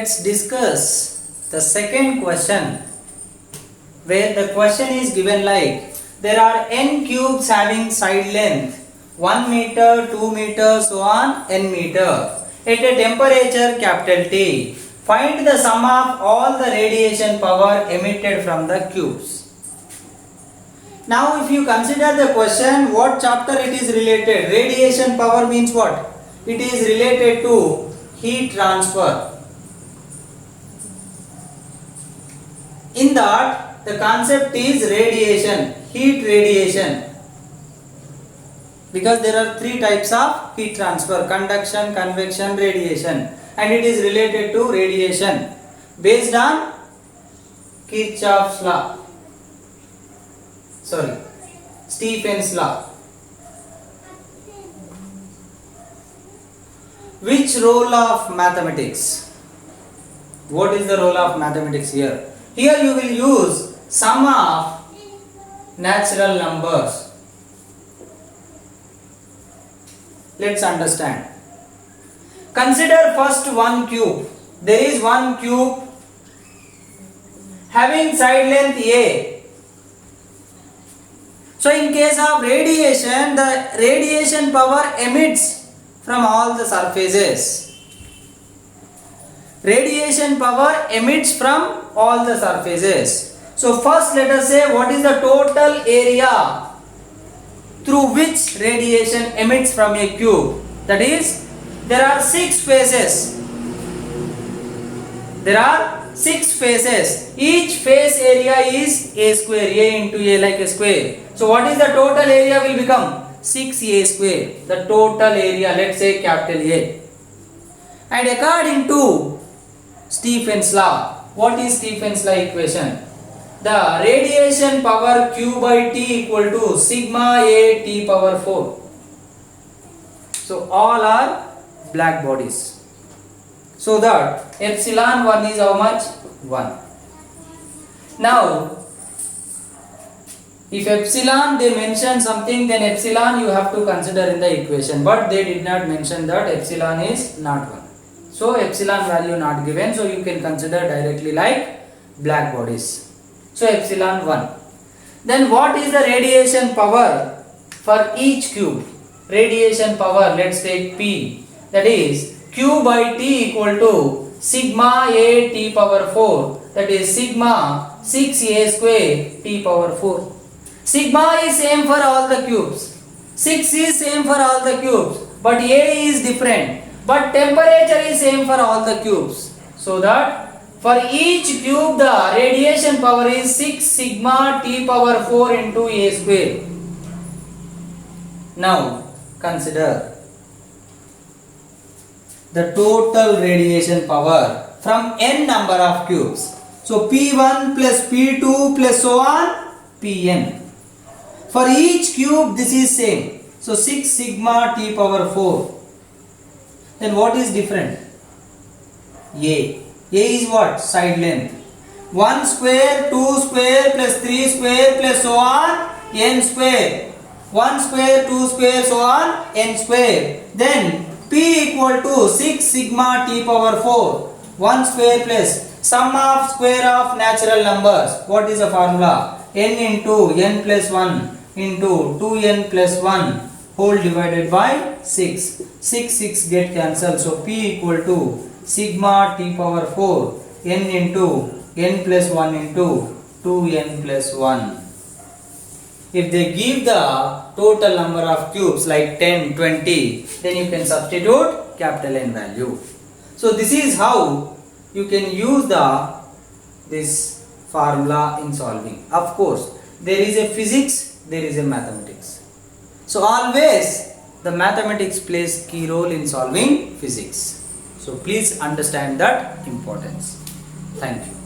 let's discuss the second question, where the question is given like there are n cubes having side length 1 meter, 2 meter, so on n meter at a temperature capital T. Find the sum of all the radiation power emitted from the cubes. Now if you consider the question, what chapter it is related? Radiation power means what? It is related to heat transfer. In that, the concept is radiation, heat radiation. Because there are three types of heat transfer: conduction, convection, radiation, and it is related to radiation based on Kirchhoff's law. Stephen's law. Which role of mathematics? What is the role of mathematics here? Here you will use sum of natural numbers. Let's understand. Consider first one cube. There is one cube having side length A. So in case of radiation, the radiation power emits from all the surfaces. Radiation power emits from all the surfaces. So first let us say what is the total area through which radiation emits from a cube. That is, there are 6 faces. There are 6 faces. Each face area is a square. A into A like a square. So what is the total area will become? 6A square. The total area, let's say capital A. And according to Stephen's law, what is Stephen's law equation? The radiation power Q by T equal to sigma A T power 4. So all are black bodies. So that epsilon 1 is how much? 1. Now, if epsilon they mention something, then epsilon you have to consider in the equation. But they did not mention that epsilon is not 1. So epsilon value not given. So you can consider directly like black bodies. So epsilon 1. Then what is the radiation power for each cube? Radiation power, let's take P. That is Q by T equal to sigma A T power 4. That is sigma 6A square T power 4. Sigma is same for all the cubes. 6 is same for all the cubes. But A is different. But temperature is same for all the cubes. So that for each cube the radiation power is 6 sigma T power 4 into A square. Now consider the total radiation power from n number of cubes. So P1 plus P2 plus so on Pn. For each cube this is same. So 6 sigma T power 4. Then what is different? A. A is what? Side length. 1 square, 2 square plus 3 square plus so on n square. 1 square, 2 square so on n square. Then P equal to 6 sigma T power 4. 1 square plus sum of square of natural numbers. What is the formula? N into n plus 1 into 2n plus 1 whole divided by 6. 6 get cancelled. So P equal to sigma T power 4 n into n plus 1 into 2n plus 1. If they give the total number of cubes like 10, 20, then you can substitute capital N value. So this is how you can use this formula in solving. Of course, there is a physics, there is a mathematics. So always the mathematics plays key role in solving physics. So please understand that importance. Thank you.